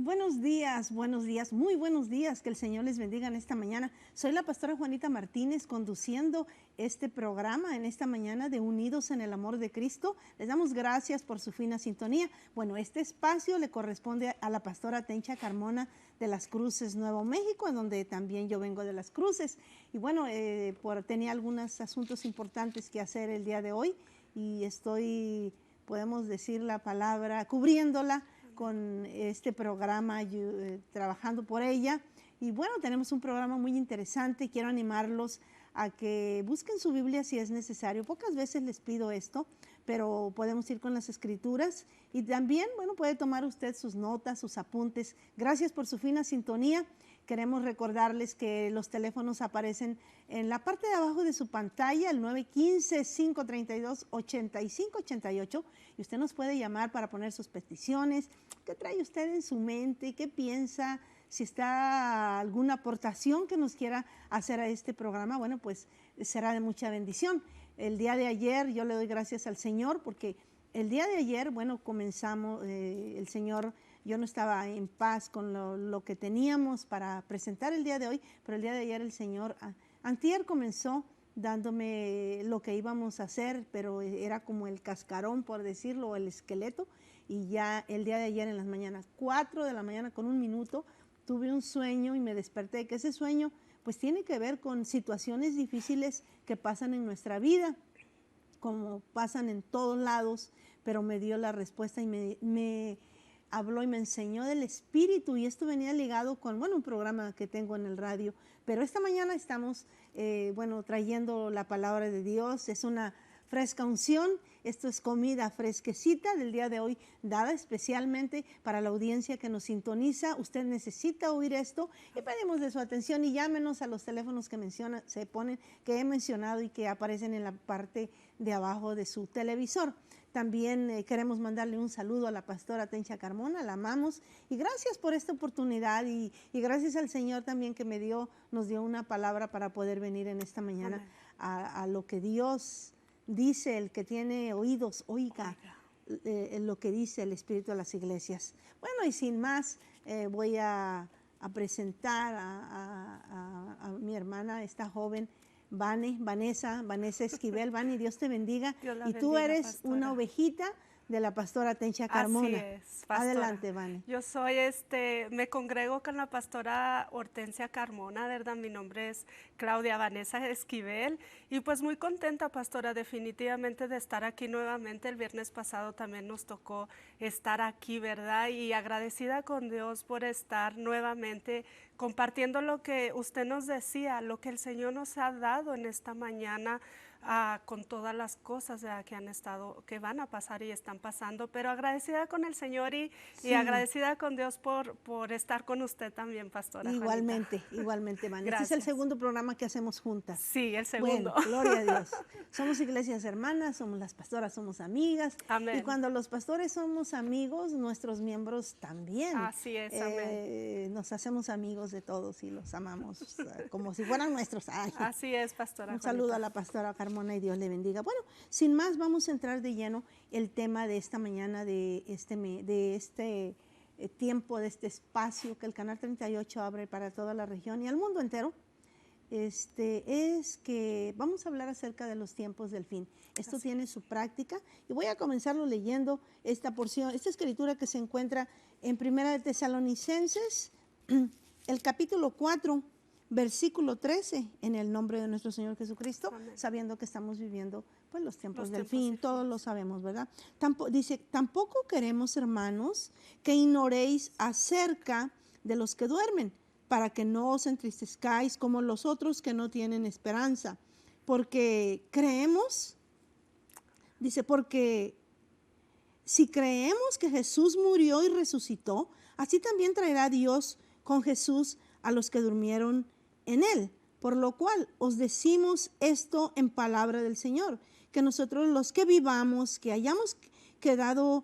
buenos días, muy buenos días, que el Señor les bendiga en esta mañana. Soy la pastora Juanita Martínez conduciendo este programa en esta mañana de Unidos en el Amor de Cristo. Les damos gracias por su fina sintonía. Bueno, este espacio le corresponde a la pastora Tencha Carmona de Las Cruces, Nuevo México, en donde también yo vengo de Las Cruces. Y bueno, tenía algunos asuntos importantes que hacer el día de hoy y estoy, podemos decir la palabra, cubriéndola con este programa, trabajando por ella. Y bueno, tenemos un programa muy interesante. Quiero animarlos a que busquen su Biblia si es necesario. Pocas veces les pido esto, pero podemos ir con las escrituras. Y también, bueno, puede tomar usted sus notas, sus apuntes. Gracias por su fina sintonía. Queremos recordarles que los teléfonos aparecen en la parte de abajo de su pantalla, el 915-532-8588, y usted nos puede llamar para poner sus peticiones. ¿Qué trae usted en su mente? ¿Qué piensa? Si está alguna aportación que nos quiera hacer a este programa, bueno, pues será de mucha bendición. El día de ayer yo le doy gracias al Señor porque el día de ayer, bueno, comenzamos, el Señor... Yo no estaba en paz con lo que teníamos para presentar el día de hoy, pero el día de ayer el Señor, antier comenzó dándome lo que íbamos a hacer, pero era como el cascarón, por decirlo, o el esqueleto, y ya el día de ayer en las mañanas, 4 de la mañana con 1 minuto, tuve un sueño y me desperté, que ese sueño pues tiene que ver con situaciones difíciles que pasan en nuestra vida, como pasan en todos lados, pero me dio la respuesta y me habló y me enseñó del Espíritu, y esto venía ligado con, bueno, un programa que tengo en el radio, pero esta mañana estamos, bueno, trayendo la palabra de Dios. Es una fresca unción, esto es comida fresquecita del día de hoy, dada especialmente para la audiencia que nos sintoniza. Usted necesita oír esto y pedimos de su atención y llámenos a los teléfonos que que he mencionado y que aparecen en la parte de abajo de su televisor. También queremos mandarle un saludo a la pastora Tencha Carmona, la amamos, y gracias por esta oportunidad y gracias al Señor también que nos dio una palabra para poder venir en esta mañana a lo que Dios dice. El que tiene oídos, oiga lo que dice el Espíritu a las iglesias. Bueno, y sin más, voy a presentar a mi hermana, esta joven, Vanessa Esquivel. Vani, Dios te bendiga. Dios la y tú bendiga, eres pastora. una ovejita de la pastora Tencha Carmona. Así es, pastora. Adelante, Vani. Yo soy, me congrego con la pastora Hortensia Carmona, ¿verdad? Mi nombre es Claudia Vanessa Esquivel y pues muy contenta, pastora, definitivamente de estar aquí nuevamente. El viernes pasado también nos tocó estar aquí, ¿verdad? Y agradecida con Dios por estar nuevamente compartiendo lo que usted nos decía, lo que el Señor nos ha dado en esta mañana. Con todas las cosas que van a pasar y están pasando, pero agradecida con el Señor y agradecida con Dios por estar con usted también, pastora. Igualmente, Juanita. igualmente, Vani. Gracias. Este es el segundo programa que hacemos juntas. Sí, el segundo. Bueno, gloria a Dios. Somos iglesias hermanas, somos las pastoras, somos amigas. Amén. Y cuando los pastores somos amigos, nuestros miembros también. Así es, amén. Nos hacemos amigos de todos y los amamos como si fueran nuestros. Ay. Así es, pastora. Un saludo a la pastora Carmona y Dios le bendiga. Bueno, sin más, vamos a entrar de lleno el tema de esta mañana, de este tiempo, de este espacio que el Canal 38 abre para toda la región y al mundo entero. Es que vamos a hablar acerca de los tiempos del fin. Esto tiene su práctica y voy a comenzarlo leyendo esta porción, esta escritura que se encuentra en Primera de Tesalonicenses, el capítulo 4, versículo 13, en el nombre de nuestro Señor Jesucristo. Amén. Sabiendo que estamos viviendo pues los tiempos del fin, todos lo sabemos, ¿verdad? Dice, tampoco queremos, hermanos, que ignoréis acerca de los que duermen, para que no os entristezcáis como los otros que no tienen esperanza, porque creemos, dice, porque si creemos que Jesús murió y resucitó, así también traerá Dios con Jesús a los que durmieron en él. Por lo cual os decimos esto en palabra del Señor, que nosotros los que vivamos, que hayamos quedado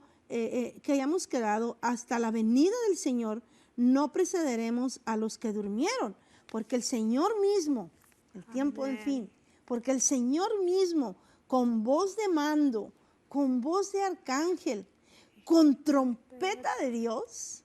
hasta la venida del Señor, no precederemos a los que durmieron, porque el Señor mismo, el tiempo del fin, porque el Señor mismo, con voz de mando, con voz de arcángel, con trompeta de Dios,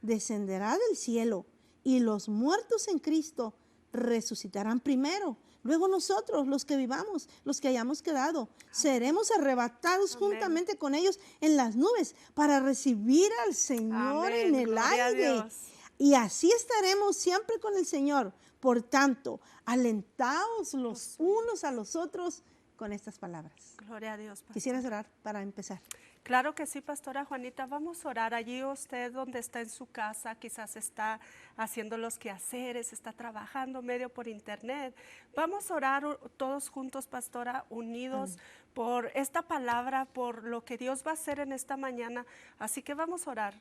descenderá del cielo y los muertos en Cristo resucitarán primero. Luego nosotros, los que vivamos, los que hayamos quedado, seremos arrebatados juntamente con ellos en las nubes para recibir al Señor en el Gloria a aire. Dios. Y así estaremos siempre con el Señor. Por tanto, alentaos los unos a los otros con estas palabras. Gloria a Dios, pastora. ¿Quisieras orar para empezar? Claro que sí, pastora Juanita, vamos a orar. Allí usted donde está en su casa, quizás está haciendo los quehaceres, está trabajando medio por internet. Vamos a orar todos juntos, pastora, unidos por esta palabra, por lo que Dios va a hacer en esta mañana. Así que vamos a orar.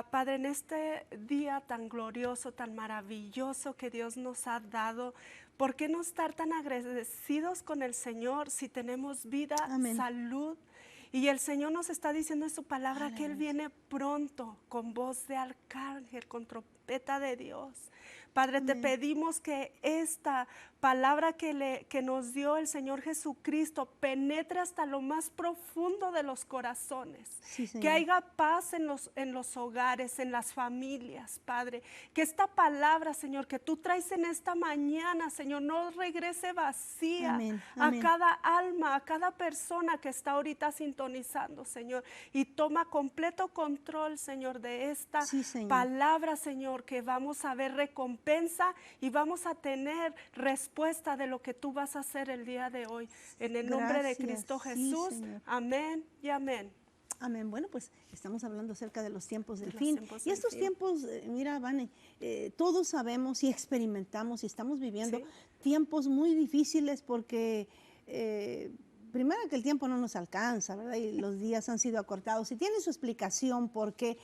Padre, en este día tan glorioso, tan maravilloso que Dios nos ha dado, ¿por qué no estar tan agradecidos con el Señor si tenemos vida, Amén. salud? Y el Señor nos está diciendo en su palabra que Él viene pronto con voz de arcángel, con trompeta de Dios. Padre, te pedimos que esta palabra que nos dio el Señor Jesucristo penetre hasta lo más profundo de los corazones. Sí, Señor. Que haya paz en los hogares, en las familias, Padre. Que esta palabra, Señor, que tú traes en esta mañana, Señor, no regrese vacía. Amén, a amén. cada alma, a cada persona que está ahorita sintonizando, Señor. Y toma completo control, Señor, de esta Sí, Señor. palabra, Señor, que vamos a ver recompensa y vamos a tener respuesta de lo que tú vas a hacer el día de hoy. En el nombre de Gracias. Cristo Sí, Jesús. Señor. Amén y amén. Amén. Bueno, pues estamos hablando acerca de los tiempos del Los fin. tiempos Y del estos fin. tiempos, mira, Vane, todos sabemos y experimentamos y estamos viviendo Sí. tiempos muy difíciles porque primero que el tiempo no nos alcanza, ¿verdad? Y los días han sido acortados. Y tiene su explicación porque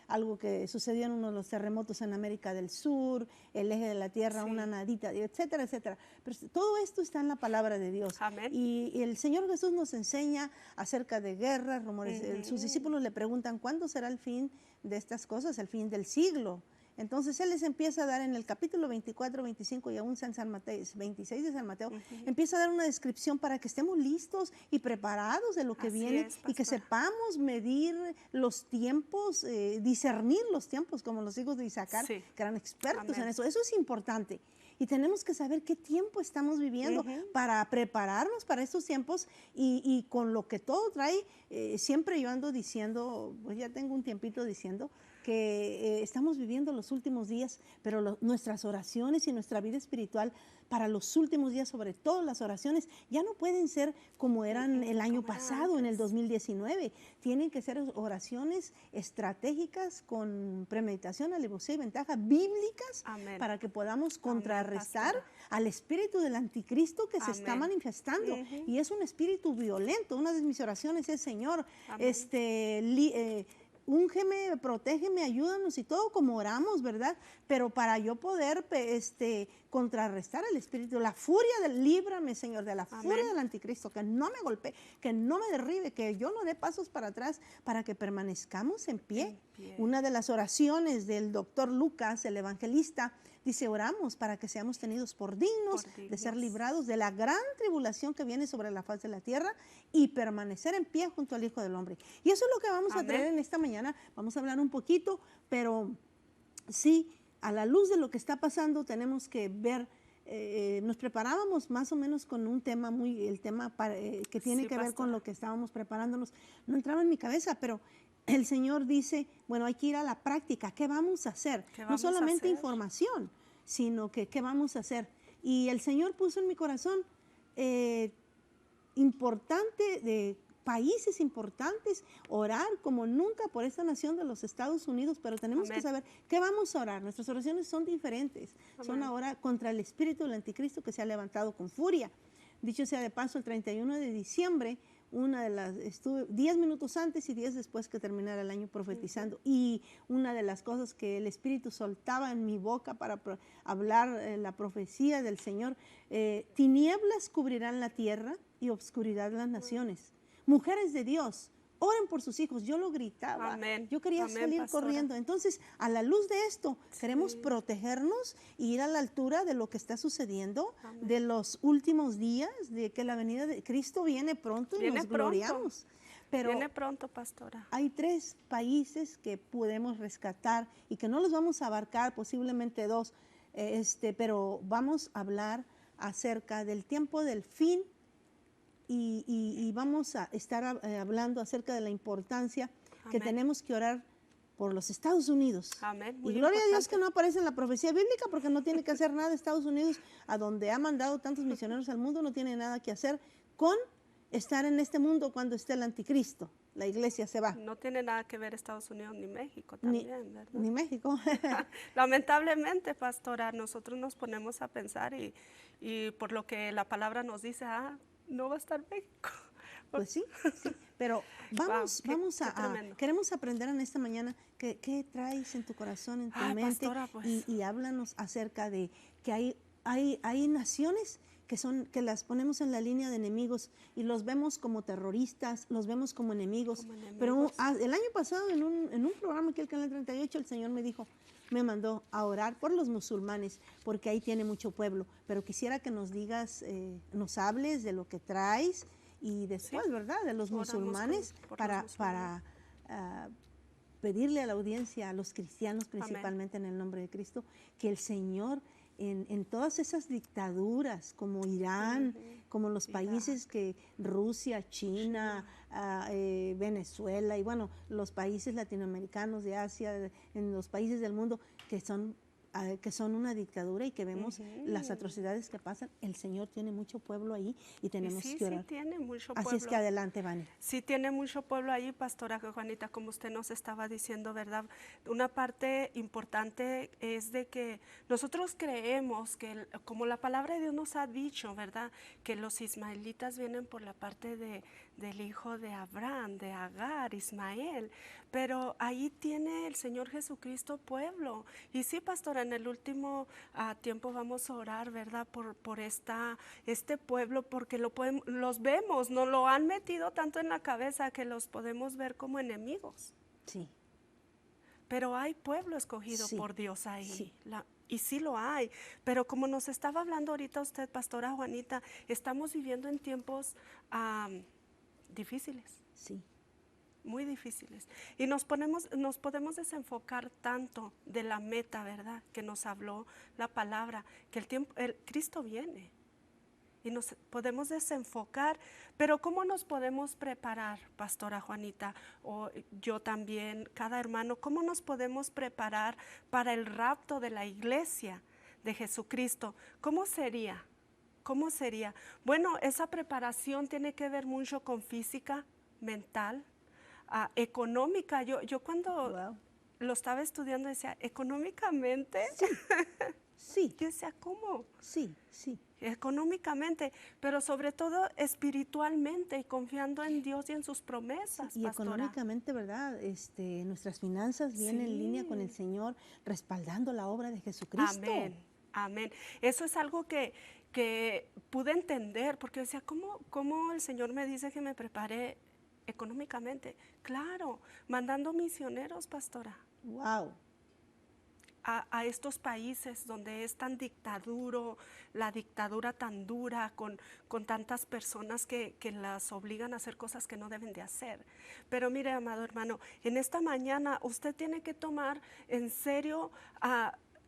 algo que sucedió en uno de los terremotos en América del Sur, el eje de la Tierra, Sí. una nadita, etcétera, etcétera. Pero todo esto está en la palabra de Dios. Amén. Y el Señor Jesús nos enseña acerca de guerras, rumores. Sus discípulos le preguntan, ¿cuándo será el fin de estas cosas? El fin del siglo. Entonces Él les empieza a dar en el capítulo 24, 25 y aún en San Mateo, 26 de San Mateo, empieza a dar una descripción para que estemos listos y preparados de lo que Así viene es, y que pastora. sepamos medir los tiempos, discernir los tiempos como los hijos de Isaacar, Sí. que eran expertos Amén. en eso. Eso es importante. Y tenemos que saber qué tiempo estamos viviendo para prepararnos para estos tiempos y con lo que todo trae, siempre yo ando diciendo, pues ya tengo un tiempito diciendo, que estamos viviendo los últimos días, pero nuestras oraciones y nuestra vida espiritual para los últimos días, sobre todo las oraciones, ya no pueden ser como eran el año como era pasado, en el antes. 2019. Tienen que ser oraciones estratégicas con premeditación, alevosía y ventaja bíblicas Amén. para que podamos contrarrestar pastora. al espíritu del anticristo que se está Amén. manifestando. Y es un espíritu violento. Una de mis oraciones es, Señor, Amén. úngeme, protégeme, ayúdanos y todo como oramos, ¿verdad? Pero para yo poder contrarrestar el espíritu, la furia líbrame, Señor, de la furia Amén. del anticristo, que no me golpee, que no me derribe, que yo no dé pasos para atrás, para que permanezcamos en pie. En pie. Una de las oraciones del doctor Lucas, el evangelista, dice, oramos para que seamos tenidos por dignos de ser dignos. librados de la gran tribulación que viene sobre la faz de la tierra y permanecer en pie junto al Hijo del Hombre. Y eso es lo que vamos a Amén. traer en esta mañana. Vamos a hablar un poquito, pero sí, a la luz de lo que está pasando tenemos que ver, nos preparábamos más o menos con un tema el tema que tiene Sí, que ver con pastora. lo que estábamos preparándonos. No entraba en mi cabeza, pero el Señor dice, bueno, hay que ir a la práctica. ¿Qué vamos a hacer? ¿Qué No vamos a solamente hacer? información, sino que qué vamos a hacer. Y el Señor puso en mi corazón importante de países importantes, orar como nunca por esta nación de los Estados Unidos, pero tenemos Amén. que saber qué vamos a orar. Nuestras oraciones son diferentes. Son Amén. ahora contra el espíritu del anticristo que se ha levantado con furia. Dicho sea de paso, el 31 de diciembre, estuve 10 minutos antes y 10 después que terminara el año profetizando. Y una de las cosas que el Espíritu soltaba en mi boca para hablar la profecía del Señor, tinieblas cubrirán la tierra y obscuridad las naciones. Mujeres de Dios, oren por sus hijos. Yo lo gritaba. Amén. Yo quería Amén, salir pastora. corriendo. Entonces, a la luz de esto, queremos protegernos y ir a la altura de lo que está sucediendo, Amén. de los últimos días, de que la venida de Cristo viene pronto y Viene nos pronto. gloriamos. Pero viene pronto, pastora. hay 3 países que podemos rescatar y que no los vamos a abarcar, posiblemente 2, pero vamos a hablar acerca del tiempo del fin y vamos a estar hablando acerca de la importancia que Amén. tenemos que orar por los Estados Unidos. Amén, Y muy gloria a Dios importante. que no aparece en la profecía bíblica porque no tiene que hacer nada Estados Unidos, a donde ha mandado tantos misioneros al mundo, no tiene nada que hacer con estar en este mundo cuando esté el anticristo. La iglesia se va. No tiene nada que ver Estados Unidos ni México Ni, también, ¿verdad? ni México. Lamentablemente, pastora, nosotros nos ponemos a pensar y por lo que la palabra nos dice, no va a estar México. Pues sí, sí. Pero vamos, Wow, vamos qué a tremendo. queremos aprender en esta mañana qué traes en tu corazón, en tu Ay, mente, pastora, pues. y háblanos acerca de que hay naciones que las ponemos en la línea de enemigos y los vemos como terroristas, los vemos como enemigos. Como enemigos. Pero el año pasado en un programa aquí, el Canal 38, el Señor me mandó a orar por los musulmanes, porque ahí tiene mucho pueblo. Pero quisiera que nos digas, nos hables de lo que traes y después, Sí. ¿verdad?, de los Oramos musulmanes por para, los musulmanes. para pedirle a la audiencia, a los cristianos principalmente, en el nombre de Cristo, que el Señor en todas esas dictaduras como Irán, como los países que Rusia, China, Venezuela y bueno, los países latinoamericanos de Asia, en los países del mundo que son una dictadura y que vemos las atrocidades que pasan, el Señor tiene mucho pueblo ahí y tenemos sí, que orar. Sí, tiene mucho Así pueblo. es que adelante, Vane. Sí, tiene mucho pueblo ahí, pastora Juanita, como usted nos estaba diciendo, ¿verdad? Una parte importante es de que nosotros creemos que, como la palabra de Dios nos ha dicho, ¿verdad?, que los ismaelitas vienen por la parte del hijo de Abraham, de Agar, Ismael, pero ahí tiene el Señor Jesucristo pueblo. Y sí, pastora, en el último tiempo vamos a orar, ¿verdad?, por este pueblo, porque los vemos, nos lo han metido tanto en la cabeza que los podemos ver como enemigos. Sí. Pero hay pueblo escogido Sí, por Dios ahí. sí. Y sí lo hay. Pero como nos estaba hablando ahorita usted, pastora Juanita, estamos viviendo en tiempos difíciles. Sí. Muy difíciles. Y nos podemos desenfocar tanto de la meta, ¿verdad?, que nos habló la palabra, que el Cristo viene. Y nos podemos desenfocar, pero ¿cómo nos podemos preparar, pastora Juanita? O yo también, cada hermano, ¿cómo nos podemos preparar para el rapto de la iglesia de Jesucristo? ¿Cómo sería? ¿Cómo sería? Bueno, esa preparación tiene que ver mucho con física, mental, económica. Yo cuando lo estaba estudiando decía, ¿económicamente? Sí. Sí. Yo decía, ¿cómo? Sí, sí. Económicamente, pero sobre todo espiritualmente y confiando en Dios y en sus promesas, Y pastora. económicamente, ¿verdad? Nuestras finanzas vienen en línea con el Señor, respaldando la obra de Jesucristo. Amén, amén. Eso es algo que pude entender, porque decía, ¿cómo el Señor me dice que me prepare económicamente? Claro, mandando misioneros, pastora. Wow. A estos países donde es tan la dictadura tan dura, con tantas personas que las obligan a hacer cosas que no deben de hacer. Pero mire, amado hermano, en esta mañana usted tiene que tomar en serio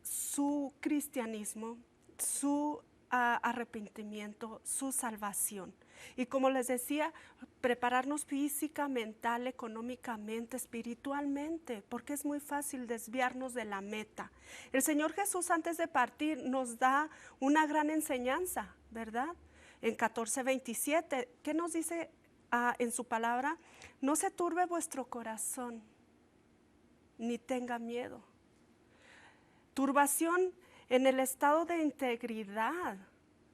su cristianismo, su arrepentimiento, su salvación. Y como les decía, prepararnos física, mental, económicamente, espiritualmente, porque es muy fácil desviarnos de la meta. El Señor Jesús antes de partir nos da una gran enseñanza, ¿verdad? En 14:27, ¿qué nos dice en su palabra? No se turbe vuestro corazón, ni tenga miedo. Turbación en el estado de integridad,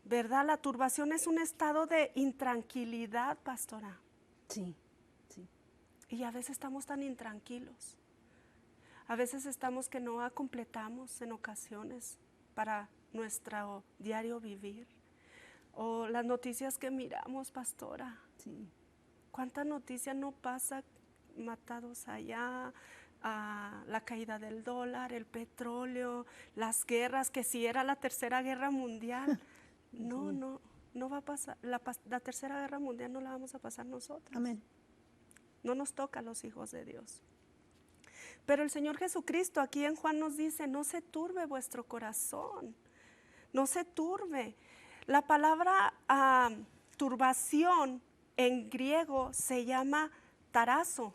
¿verdad? La turbación es un estado de intranquilidad, pastora. Sí, sí. Y a veces estamos tan intranquilos. A veces estamos que no completamos en ocasiones para nuestro diario vivir. O las noticias que miramos, pastora. Sí. ¿Cuánta noticia no pasa? Matados allá, la caída del dólar, el petróleo, las guerras, que si era la tercera guerra mundial. No va a pasar. La tercera guerra mundial no la vamos a pasar nosotros. Amén. no nos toca a los hijos de Dios. Pero el Señor Jesucristo aquí en Juan nos dice, no se turbe vuestro corazón, no se turbe. La palabra turbación en griego se llama tarazo,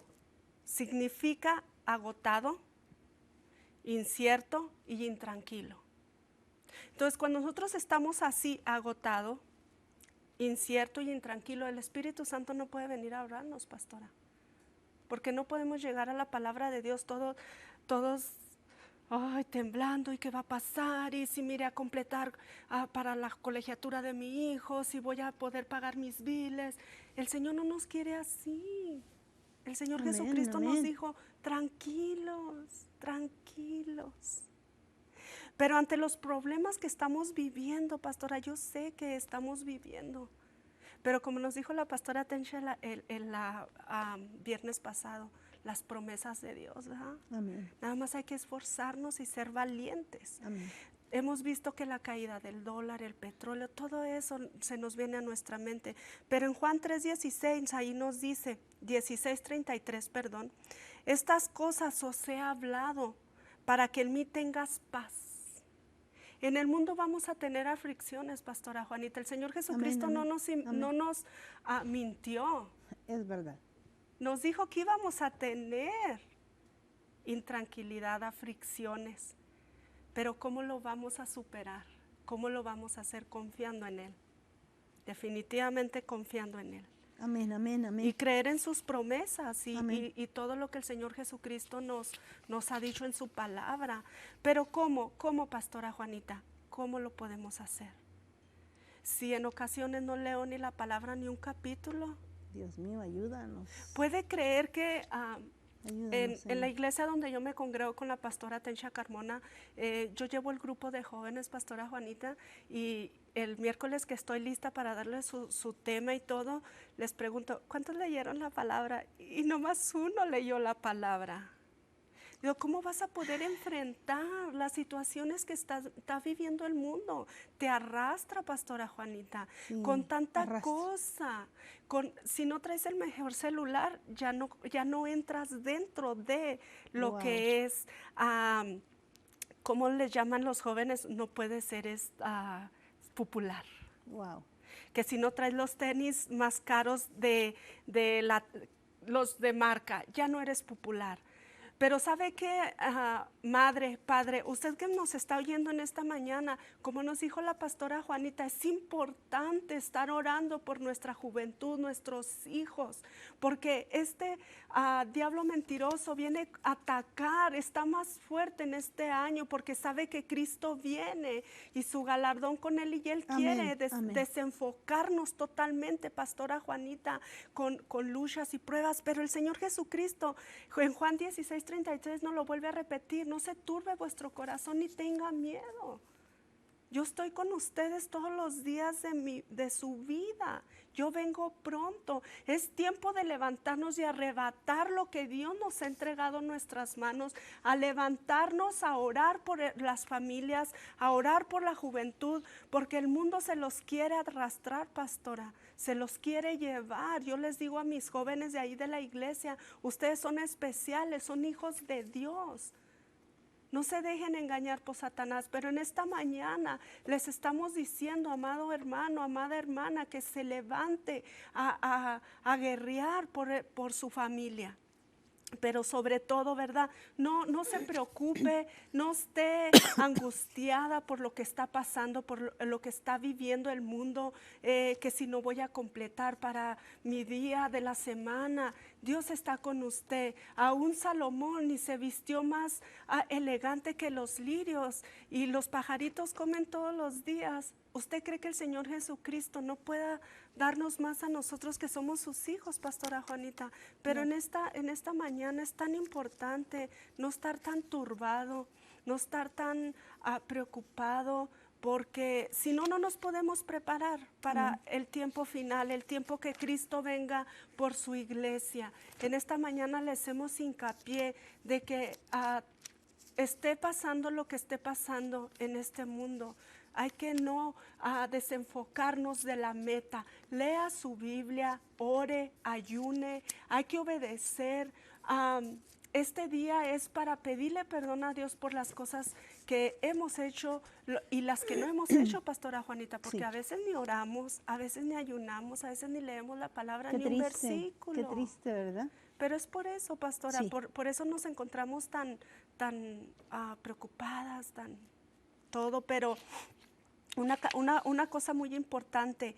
significa agotado, incierto y intranquilo. Entonces, cuando nosotros estamos así agotado, incierto y intranquilo, el Espíritu Santo no puede venir a hablarnos, pastora, porque no podemos llegar a la palabra de Dios todos ay, temblando, y qué va a pasar, y si mire a completar para la colegiatura de mi hijo, si voy a poder pagar mis biles. El Señor no nos quiere así. El Señor Amén, Jesucristo amén. nos dijo, tranquilos, tranquilos. Pero ante los problemas que estamos viviendo, pastora, yo sé que estamos viviendo, pero como nos dijo la pastora Tencha el viernes pasado, las promesas de Dios, ¿verdad? Amén. Nada más hay que esforzarnos y ser valientes. Amén. Hemos visto que la caída del dólar, el petróleo, todo eso se nos viene a nuestra mente. Pero en Juan 3:16, ahí nos dice, 16:33, perdón, estas cosas os he hablado para que en mí tengas paz. En el mundo vamos a tener aflicciones, pastora Juanita. El Señor Jesucristo Amén, no amén. nos mintió. Es verdad. Nos dijo que íbamos a tener intranquilidad, aflicciones. Pero ¿cómo lo vamos a superar? ¿Cómo lo vamos a hacer? Confiando en Él. Definitivamente confiando en Él. Amén, amén, amén. Y creer en sus promesas Amén. y todo lo que el Señor Jesucristo nos ha dicho en su palabra. Pero ¿cómo, pastora Juanita? ¿Cómo lo podemos hacer? Si en ocasiones no leo ni la palabra ni un capítulo. Dios mío, ayúdanos. ¿Puede creer que Ayúdanos, en la Señor. iglesia donde yo me congrego con la pastora Tencha Carmona, yo llevo el grupo de jóvenes, pastora Juanita, y el miércoles que estoy lista para darles su tema y todo, les pregunto, ¿cuántos leyeron la palabra? Y nomás uno leyó la palabra. Digo, ¿cómo vas a poder enfrentar las situaciones que está viviendo el mundo? Te arrastra, pastora Juanita, Sí, con tanta arrastra. cosa. Si no traes el mejor celular, ya no entras dentro de lo Wow. que es, ¿cómo les llaman los jóvenes? No puede ser popular. Wow. Que si no traes los tenis más caros los de marca, ya no eres popular. Pero ¿sabe qué, madre, padre? Usted que nos está oyendo en esta mañana, como nos dijo la pastora Juanita, es importante estar orando por nuestra juventud, nuestros hijos, porque este diablo mentiroso viene a atacar, está más fuerte en este año, porque sabe que Cristo viene y su galardón con él, y él Amén, quiere amén. desenfocarnos totalmente, pastora Juanita, con luchas y pruebas. Pero el Señor Jesucristo, en Juan 16:33 nos lo vuelve a repetir, no se turbe vuestro corazón ni tenga miedo. Yo estoy con ustedes todos los días de su vida. Yo vengo pronto. Es tiempo de levantarnos y arrebatar lo que Dios nos ha entregado en nuestras manos, a levantarnos, a orar por las familias, a orar por la juventud, porque el mundo se los quiere arrastrar, pastora, se los quiere llevar. Yo les digo a mis jóvenes de ahí de la iglesia, ustedes son especiales, son hijos de Dios. No se dejen engañar por Satanás, pero en esta mañana les estamos diciendo, amado hermano, amada hermana, que se levante a guerrear por su familia. Pero sobre todo, ¿verdad? No se preocupe, no esté angustiada por lo que está pasando, por lo que está viviendo el mundo, que si no voy a completar para mi día de la semana. Dios está con usted. Aún Salomón ni se vistió más elegante que los lirios, y los pajaritos comen todos los días. ¿Usted cree que el Señor Jesucristo no pueda darnos más a nosotros que somos sus hijos, pastora Juanita? Pero en esta mañana es tan importante no estar tan turbado, no estar tan preocupado, porque si no, no nos podemos preparar para el tiempo final, el tiempo que Cristo venga por su iglesia. En esta mañana le hacemos hincapié de que esté pasando lo que esté pasando en este mundo, hay que no desenfocarnos de la meta. Lea su Biblia, ore, ayune, hay que obedecer. Este día es para pedirle perdón a Dios por las cosas que hemos hecho y las que no hemos hecho, Pastora Juanita, porque Sí. a veces ni oramos, a veces ni ayunamos, a veces ni leemos la palabra, Qué ni un triste, versículo. qué triste, ¿verdad? Pero es por eso, Pastora, Sí. por eso nos encontramos tan preocupadas, tan todo, pero una cosa muy importante,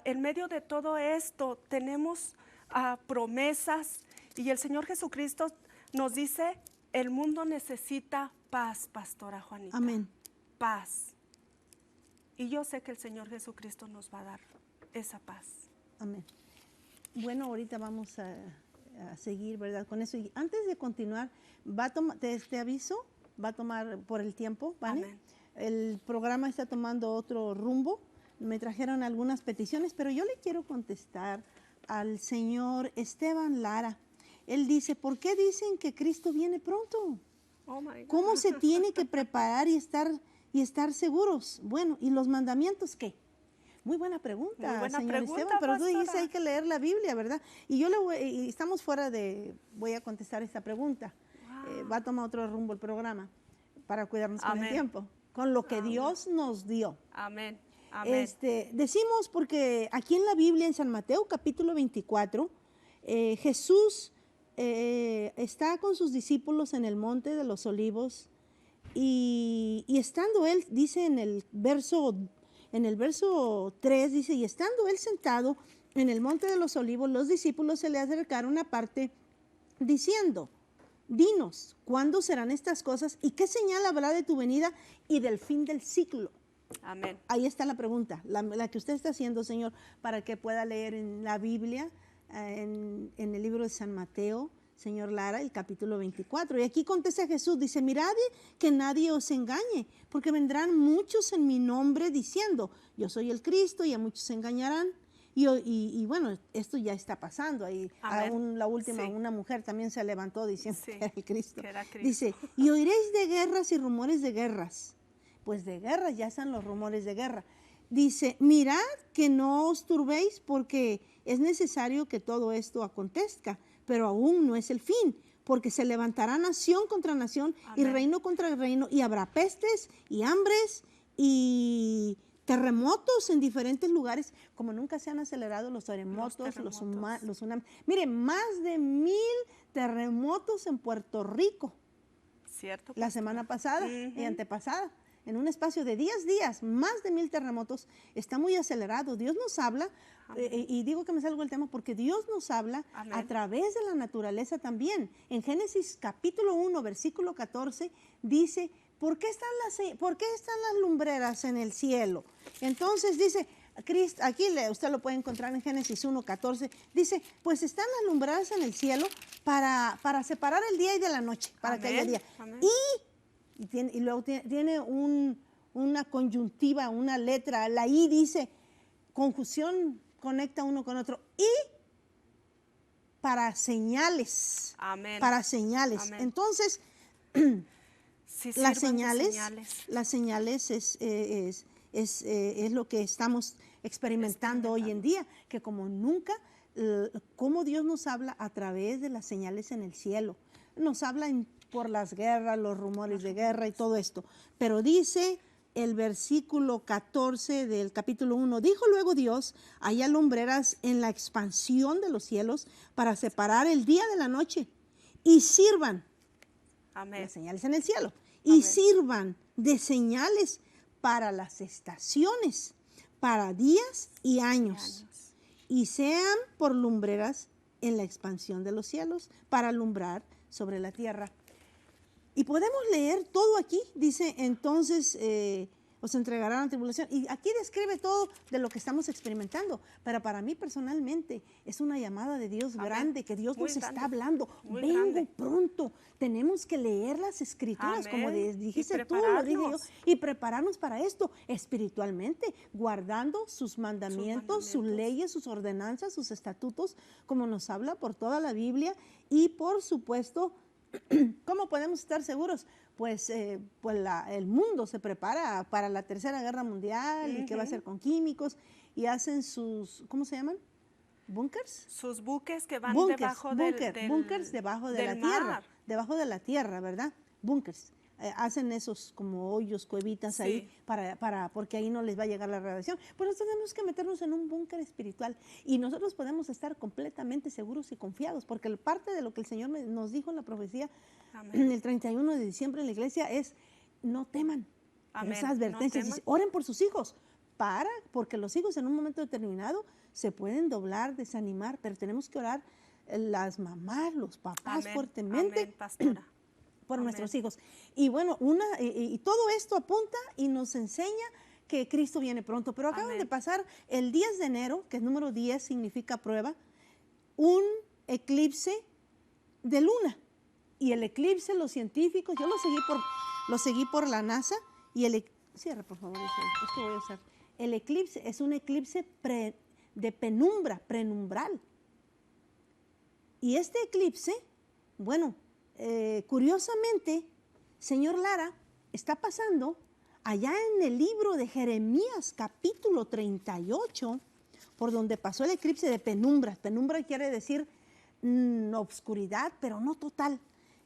en medio de todo esto tenemos promesas y el Señor Jesucristo nos dice, el mundo necesita paz, Pastora Juanita. Amén. Paz. Y yo sé que el Señor Jesucristo nos va a dar esa paz. Amén. Bueno, ahorita vamos a seguir, ¿verdad? Con eso. Y antes de continuar, te aviso, va a tomar por el tiempo, ¿vale? Amén. El programa está tomando otro rumbo. Me trajeron algunas peticiones, pero yo le quiero contestar al señor Esteban Lara. Él dice, ¿por qué dicen que Cristo viene pronto? Oh my God. ¿Cómo se tiene que preparar y estar seguros? Bueno, ¿y los mandamientos qué? Muy buena pregunta, Muy buena señor pregunta, Esteban, pero tú pastora. dijiste hay que leer la Biblia, ¿verdad? Y y estamos voy a contestar esta pregunta. Wow. Va a tomar otro rumbo el programa para cuidarnos con Amén. el tiempo, con lo que Amén. Dios nos dio. Amén. Amén. Decimos porque aquí en la Biblia, en San Mateo capítulo 24, Jesús está con sus discípulos en el monte de los olivos y estando él, dice en el verso 3, dice, y estando él sentado en el monte de los olivos, los discípulos se le acercaron aparte diciendo, dinos, ¿cuándo serán estas cosas y qué señal habrá de tu venida y del fin del siglo? Amén. Ahí está la pregunta, la que usted está haciendo, Señor, para que pueda leer en la Biblia, en el libro de San Mateo, señor Lara, el capítulo 24. Y aquí contesta Jesús, dice, mirad que nadie os engañe, porque vendrán muchos en mi nombre diciendo, yo soy el Cristo, y a muchos se engañarán. Y bueno, esto ya está pasando. Ahí, la última, Sí. una mujer también se levantó diciendo Sí, que era el Cristo. que era Cristo. Dice, y oiréis de guerras y rumores de guerras. Pues de guerra, ya están los rumores de guerra. Dice, mirad que no os turbéis porque es necesario que todo esto acontezca, pero aún no es el fin, porque se levantará nación contra nación y Amén. reino contra reino, y habrá pestes y hambres y terremotos en diferentes lugares, como nunca se han acelerado los terremotos, los tsunamis. Miren, más de 1000 terremotos en Puerto Rico. Cierto. La semana pasada Ujú. y antepasada. En un espacio de 10 días, más de 1000 terremotos, está muy acelerado. Dios nos habla, y digo que me salgo del tema porque Dios nos habla Amén. a través de la naturaleza también. En Génesis capítulo 1, versículo 14, dice, ¿por qué están las lumbreras en el cielo? Entonces dice, aquí usted lo puede encontrar en Génesis 1, 14, dice, pues están las lumbreras en el cielo para separar el día y de la noche, para que haya Amén. día. Amén. Y luego tiene una conjuntiva, una letra, la I dice, conjunción conecta uno con otro, y para señales. Amén. Para señales. Amén. Entonces, Sí, las sirvan de señales es lo que estamos experimentando hoy en día, que como nunca, cómo Dios nos habla a través de las señales en el cielo. Nos habla por las guerras, los rumores de guerra y todo esto. Pero dice el versículo 14 del capítulo 1, dijo luego Dios, haya lumbreras en la expansión de los cielos para separar el día de la noche y sirvan Amén. las señales en el cielo y Amén. sirvan de señales para las estaciones, para días y años, y sean por lumbreras en la expansión de los cielos para alumbrar sobre la tierra. Y podemos leer todo aquí, dice, entonces os entregarán la tribulación. Y aquí describe todo de lo que estamos experimentando. Pero para mí personalmente es una llamada de Dios Amén. grande, que Dios Muy nos grande, está hablando. muy Vengo grande. pronto. Tenemos que leer las escrituras, como Amén. dijiste Y tú, lo dije yo, prepararnos. y prepararnos para esto espiritualmente, guardando sus mandamientos, sus leyes, sus ordenanzas, sus estatutos, como nos habla por toda la Biblia. Y por supuesto, ¿cómo podemos estar seguros? el mundo se prepara para la Tercera Guerra Mundial y qué va a hacer con químicos y hacen sus, ¿cómo se llaman? ¿Bunkers? Sus buques que van Bunkers, debajo bunkers debajo de la del tierra, mar. debajo de la tierra, ¿verdad? Bunkers. Hacen esos como hoyos, cuevitas Sí. ahí, porque ahí no les va a llegar la radiación. Pues nosotros tenemos que meternos en un búnker espiritual y nosotros podemos estar completamente seguros y confiados, porque parte de lo que el Señor nos dijo en la profecía el 31 de diciembre en la iglesia es, no teman. Amén. Esa advertencia, No teman. dice, oren por sus hijos, porque los hijos en un momento determinado se pueden doblar, desanimar, pero tenemos que orar las mamás, los papás Amén. fuertemente. Amén, pastora. Por Amén. nuestros hijos. Y bueno, y todo esto apunta y nos enseña que Cristo viene pronto. Pero acaban Amén. de pasar el 10 de enero, que es número 10, significa prueba, un eclipse de luna. Y el eclipse, los científicos, yo lo seguí por la NASA, y cierra por favor, es que voy a usar. El eclipse es un eclipse de penumbra, prenumbral. Y este eclipse, bueno, curiosamente, señor Lara, está pasando allá en el libro de Jeremías, capítulo 38, por donde pasó el eclipse de penumbra. Penumbra quiere decir obscuridad, pero no total.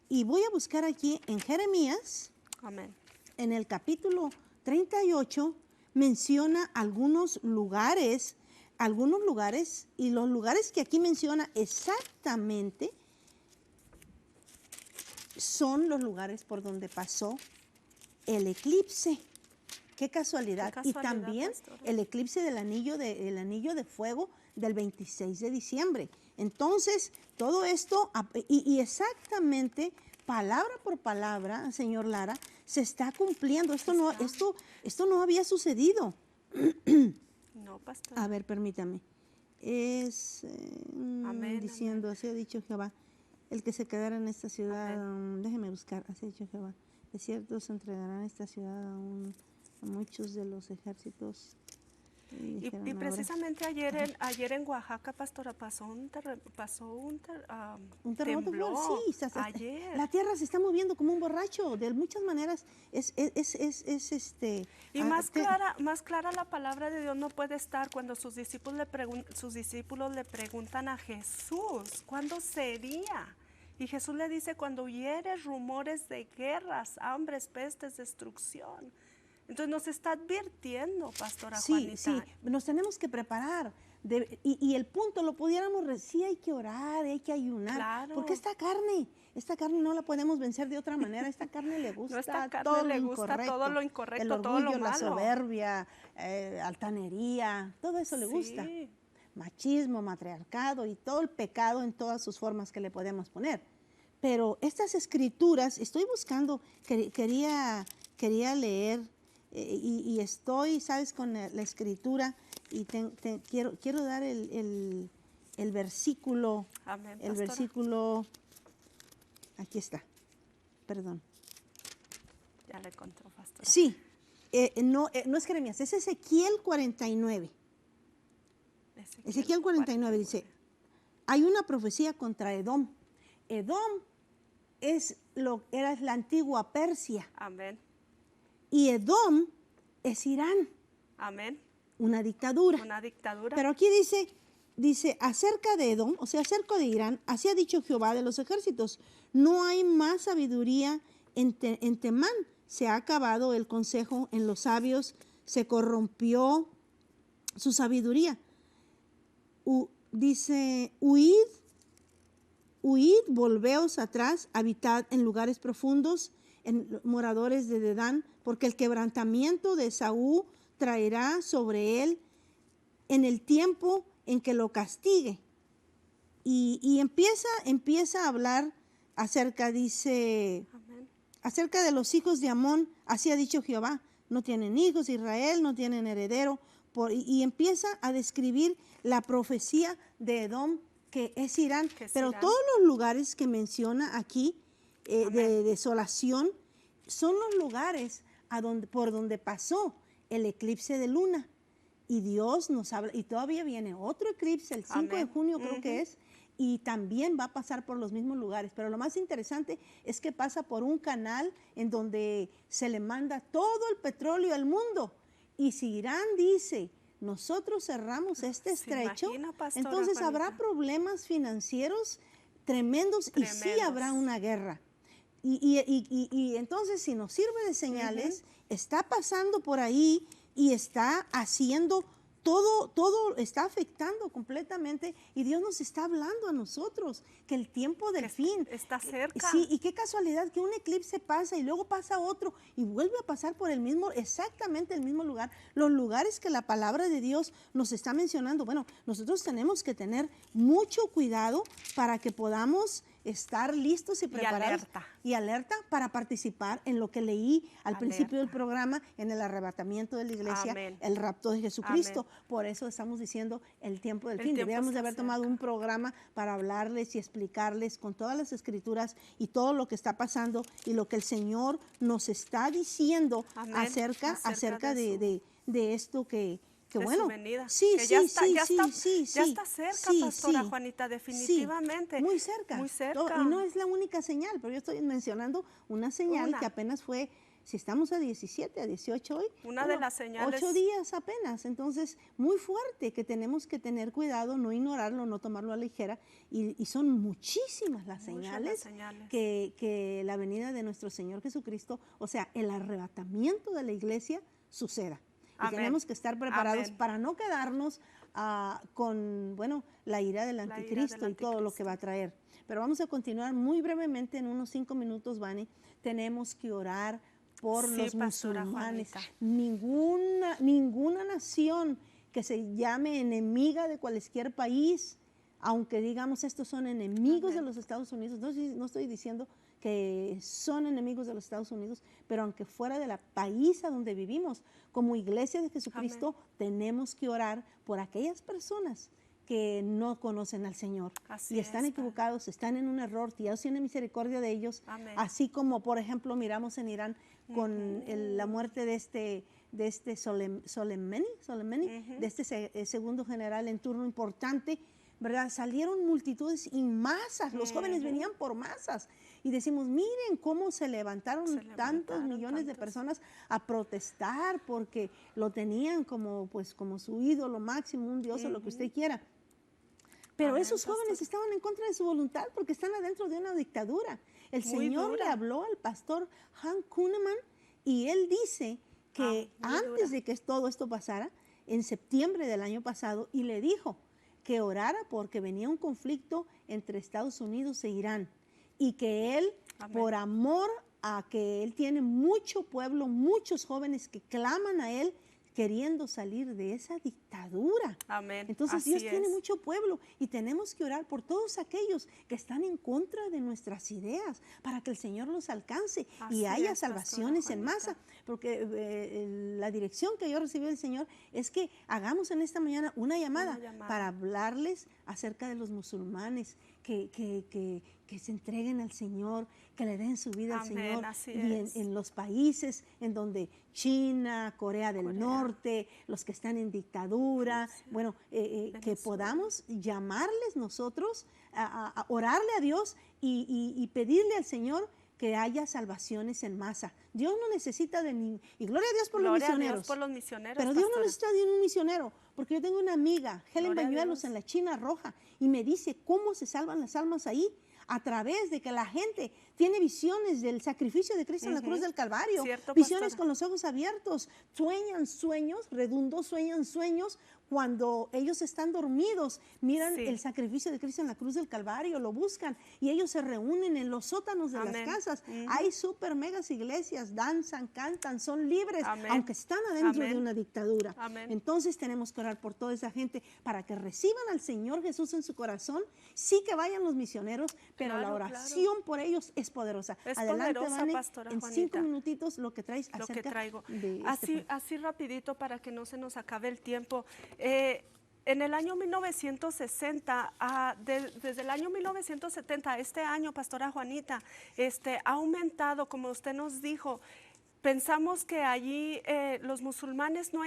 Y voy a buscar aquí en Jeremías, Amén. en el capítulo 38, menciona algunos lugares, y los lugares que aquí menciona exactamente son los lugares por donde pasó el eclipse. Qué casualidad. Qué casualidad, Y también pastora. el eclipse del anillo de fuego del 26 de diciembre. Entonces, todo esto, y exactamente, palabra por palabra, señor Lara, se está cumpliendo. Esto no había sucedido. No, pastora. A ver, permítame. Es Amén, diciendo, así ha dicho Jehová, el que se quedara en esta ciudad, déjeme buscar, así ha dicho Jehová, de cierto se entregarán esta ciudad a muchos de los ejércitos. Y precisamente ayer en Oaxaca, pastora, pasó un terremoto. temblor. Sí, Ayer. la tierra se está moviendo como un borracho, de muchas maneras Y más clara la palabra de Dios no puede estar cuando sus discípulos le preguntan a Jesús, ¿cuándo sería? Y Jesús le dice, cuando oyeres rumores de guerras, hambres, pestes, destrucción. Entonces nos está advirtiendo, pastora Juanita. Sí, nos tenemos que preparar. Y el punto, lo pudiéramos, sí hay que orar, hay que ayunar. Claro. Porque esta carne no la podemos vencer de otra manera. Esta carne le gusta, todo lo incorrecto, el orgullo, todo lo la malo. soberbia, altanería, todo eso le gusta. Sí. Machismo, matriarcado y todo el pecado en todas sus formas que le podemos poner. Pero estas escrituras, estoy buscando, quería leer, y estoy, sabes, con la escritura, y quiero dar el versículo. Amén, El pastora. versículo, aquí está, perdón. Ya le encontró, pastora. Sí, no es Jeremías, es Ezequiel 49. Ezequiel 49 dice, hay una profecía contra Edom. Edom era la antigua Persia. Amén. Y Edom es Irán, Amén. una dictadura. Una dictadura. Pero aquí dice, acerca de Edom, o sea, acerca de Irán, así ha dicho Jehová de los ejércitos, no hay más sabiduría en Temán, se ha acabado el consejo en los sabios, se corrompió su sabiduría. Dice, huid, volveos atrás, habitad en lugares profundos, en moradores de Dedán, porque el quebrantamiento de Esaú traerá sobre él en el tiempo en que lo castigue. Y empieza a hablar acerca, dice, Amén. acerca de los hijos de Amón, así ha dicho Jehová, no tienen hijos, Israel no tienen heredero, y empieza a describir la profecía de Edom, que es Irán, pero Irán. todos los lugares que menciona aquí de desolación son los lugares por donde pasó el eclipse de luna. y Dios nos habla, y todavía viene otro eclipse el 5 de Amén. junio creo que es, y también va a pasar por los mismos lugares, pero lo más interesante es que pasa por un canal en donde se le manda todo el petróleo al mundo, y si Irán dice, nosotros cerramos este ¿Se estrecho, imagina, pastora entonces habrá Juanita? problemas financieros tremendos y sí habrá Tremendos. una guerra. Y entonces, si nos sirve de señales, está pasando por ahí y está haciendo todo está afectando completamente, y Dios nos está hablando a nosotros que el tiempo del Que fin está cerca. Sí, y qué casualidad que un eclipse pasa y luego pasa otro y vuelve a pasar por el mismo, exactamente el mismo lugar, los lugares que la palabra de Dios nos está mencionando. Bueno, nosotros tenemos que tener mucho cuidado para que podamos estar listos y preparados y alerta para participar en lo que leí al principio del programa, en el arrebatamiento de la iglesia, Amén. el rapto de Jesucristo. Amén. Por eso estamos diciendo el tiempo del El fin. tiempo Deberíamos de está haber tomado cerca. un programa para hablarles y explicarles con todas las escrituras y todo lo que está pasando y lo que el Señor nos está diciendo Amén. acerca de esto que de bueno, su venida. sí, Que sí, ya está, sí, ya sí, está, sí, ya sí, está cerca, sí, pastora sí, Juanita, sí, definitivamente. muy cerca. Muy cerca. Y no es la única señal, pero yo estoy mencionando una señal que apenas fue, si estamos a 17, a 18 hoy, una de las señales. 8 días apenas, entonces muy fuerte, que tenemos que tener cuidado, no ignorarlo, no tomarlo a la ligera, y son muchísimas las señales, que la venida de nuestro Señor Jesucristo, o sea, el arrebatamiento de la iglesia suceda. Y Amén. tenemos que estar preparados Amén. para no quedarnos con, bueno, la ira del anticristo y todo lo que va a traer. Pero vamos a continuar muy brevemente, en unos 5 minutos, Vani. Tenemos que orar por los musulmanes. Ninguna nación que se llame enemiga de cualquier país, aunque digamos estos son enemigos de los Estados Unidos, no estoy diciendo que son enemigos de los Estados Unidos, pero aunque fuera del país a donde vivimos, como iglesia de Jesucristo, tenemos que orar por aquellas personas que no conocen al Señor y están equivocados, están en un error, que Dios tiene misericordia de ellos, así como por ejemplo miramos en Irán con la muerte de este Soleimani, de este segundo general en turno importante, ¿verdad? Salieron multitudes y masas, los jóvenes venían por masas, y decimos, miren cómo se levantaron tantos millones de personas a protestar porque lo tenían como su ídolo máximo, un dios o lo que usted quiera. Pero esos jóvenes estaban en contra de su voluntad porque están adentro de una dictadura. El Señor le habló al pastor Han Kuhneman y él dice que antes de que todo esto pasara, en septiembre del año pasado, y le dijo que orara porque venía un conflicto entre Estados Unidos e Irán, y que él, por amor a que él tiene mucho pueblo, muchos jóvenes que claman a él, queriendo salir de esa dictadura. Amén. Entonces Dios tiene mucho pueblo y tenemos que orar por todos aquellos que están en contra de nuestras ideas para que el Señor los alcance y haya salvaciones en masa. Porque la dirección que yo recibí del Señor es que hagamos en esta mañana una llamada para hablarles acerca de los musulmanes, que se entreguen al Señor, que le den su vida al Señor. Y en los países en donde China, Corea del Norte, los que están en dictadura, bueno, que podamos llamarles nosotros, a orarle a Dios y pedirle al Señor que haya salvaciones en masa. Dios no necesita y gloria a Dios por los misioneros. Dios por los misioneros, pero Dios no necesita de un misionero, porque yo tengo una amiga, Helen Bañuelos, en la China Roja, y me dice cómo se salvan las almas ahí, a través de que la gente tiene visiones del sacrificio de Cristo en la cruz del Calvario, visiones con los ojos abiertos, sueñan sueños, sueñan sueños, cuando ellos están dormidos, miran el sacrificio de Cristo en la cruz del Calvario, lo buscan y ellos se reúnen en los sótanos de las casas. Hay super megas iglesias, danzan, cantan, son libres, aunque están adentro de una dictadura. Entonces tenemos que orar por toda esa gente para que reciban al Señor Jesús en su corazón, sí que vayan los misioneros, pero la oración por ellos es poderosa. Adelante, Vane, pastora en Juanita. 5 minutitos lo que traes acerca de así rapidito para que no se nos acabe el tiempo. En el año 1960, desde el año 1970 a este año, pastora Juanita, ha aumentado, como usted nos dijo, pensamos que allí los musulmanes no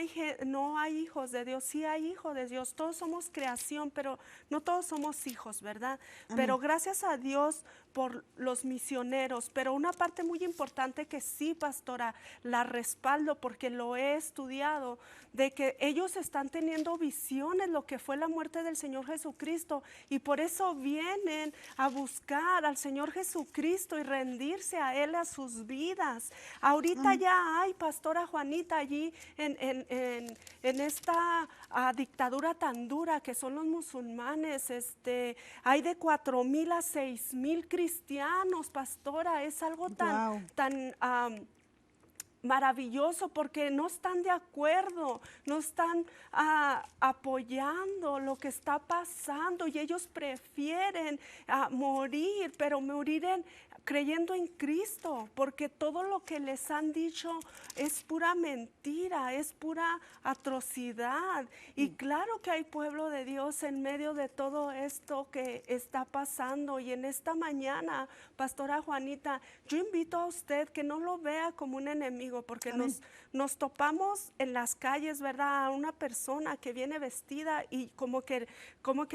hay hijos de Dios. Sí hay hijos de Dios, todos somos creación, pero no todos somos hijos, ¿verdad? Amén. Pero gracias a Dios por los misioneros, pero una parte muy importante que sí, pastora, la respaldo porque lo he estudiado, de que ellos están teniendo visiones, lo que fue la muerte del Señor Jesucristo, y por eso vienen a buscar al Señor Jesucristo y rendirse a Él, a sus vidas. Ahorita ya hay, pastora Juanita, allí en esta dictadura tan dura que son los musulmanes, hay de 4,000 a 6,000 cristianos, pastora. Es algo tan maravilloso, porque no están de acuerdo, no están apoyando lo que está pasando, y ellos prefieren morir, pero morir creyendo en Cristo, porque todo lo que les han dicho es pura mentira, es pura atrocidad. Y claro que hay pueblo de Dios en medio de todo esto que está pasando. Y en esta mañana, pastora Juanita, yo invito a usted que no lo vea como un enemigo, porque nos topamos en las calles, ¿verdad?, a una persona que viene vestida y como que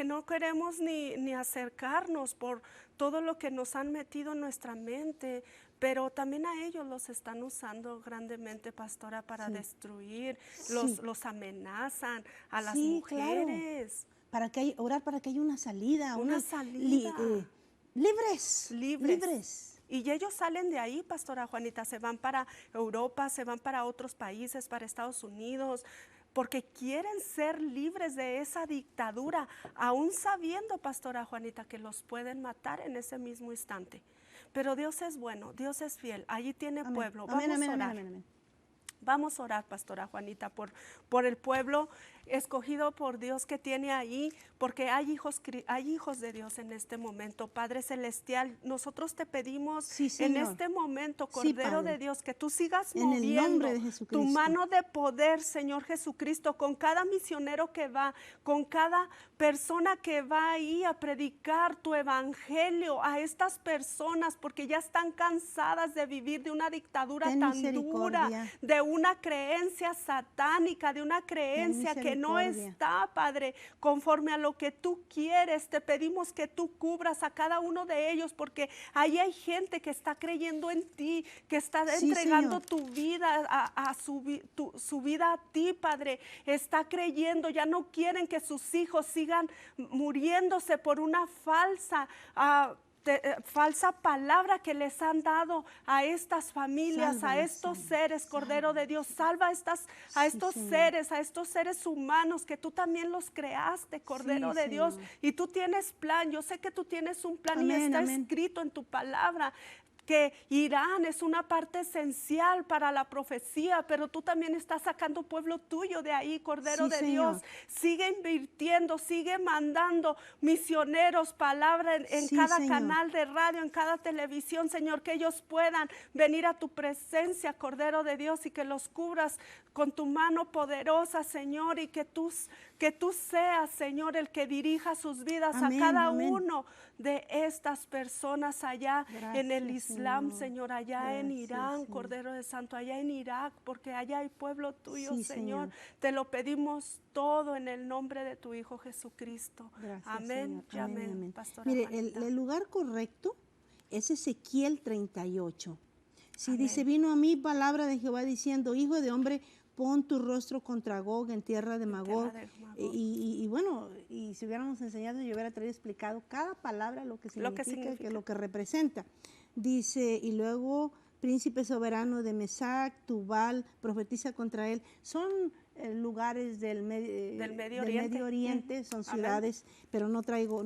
no queremos ni acercarnos por todo lo que nos han metido en nuestra mente, pero también a ellos los están usando grandemente, pastora, para destruir, los amenazan a las mujeres. Claro. Orar para que haya una salida. Una salida. Libres. Y ellos salen de ahí, pastora Juanita, se van para Europa, se van para otros países, para Estados Unidos, porque quieren ser libres de esa dictadura, aún sabiendo, pastora Juanita, que los pueden matar en ese mismo instante. Pero Dios es bueno, Dios es fiel, allí tiene pueblo. Vamos a orar. Vamos a orar, pastora Juanita, por el pueblo escogido por Dios que tiene ahí, porque hay hijos de Dios en este momento. Padre Celestial, nosotros te pedimos en este momento, Cordero de Dios, que tú sigas moviendo tu mano de poder, Señor Jesucristo, con cada misionero que va, con cada persona que va ahí a predicar tu evangelio a estas personas, porque ya están cansadas de vivir de una dictadura tan dura, de una creencia satánica, de una creencia que no está, Padre, conforme a lo que tú quieres. Te pedimos que tú cubras a cada uno de ellos, porque ahí hay gente que está creyendo en ti, que está entregando tu vida, su vida a ti, Padre. Está creyendo, ya no quieren que sus hijos sigan muriéndose por una falsa palabra que les han dado a estas familias, a estos seres, Cordero de Dios. Salva a estos seres humanos que tú también los creaste, Cordero de Dios. Y tú tienes plan, yo sé que tú tienes un plan, y está escrito en tu palabra que Irán es una parte esencial para la profecía, pero tú también estás sacando pueblo tuyo de ahí, Cordero de Dios. Sigue invirtiendo, sigue mandando misioneros, palabra en cada canal de radio, en cada televisión, Señor, que ellos puedan venir a tu presencia, Cordero de Dios, y que los cubras con tu mano poderosa, Señor, y que tú seas, Señor, el que dirija sus vidas a cada uno de estas personas allá en el Islam, Señor, allá en Irán, Cordero de Santo, allá en Irak, porque allá hay pueblo tuyo, Señor. Te lo pedimos todo en el nombre de tu Hijo Jesucristo. Amén y amén. Pastora Mire, Juanita. el lugar correcto es Ezequiel 38. Dice, vino a mí palabra de Jehová diciendo, hijo de hombre, pon tu rostro contra Gog en tierra de Magog. Y bueno, y si hubiéramos enseñado, yo hubiera traído explicado cada palabra lo que significa, que lo que representa. Dice, y luego príncipe soberano de Mesac, Tubal, profetiza contra él. Son lugares del Medio Oriente, son ciudades, pero no traigo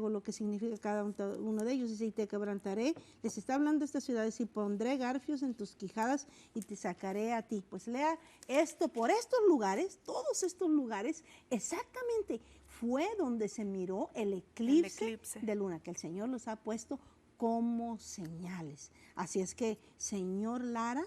lo que significa cada uno de ellos. Dice, y te quebrantaré, les está hablando de estas ciudades, y pondré garfios en tus quijadas y te sacaré a ti. Pues lea esto, por estos lugares, todos estos lugares, exactamente fue donde se miró el eclipse de luna, que el Señor los ha puesto como señales. Así es que, señor Lara,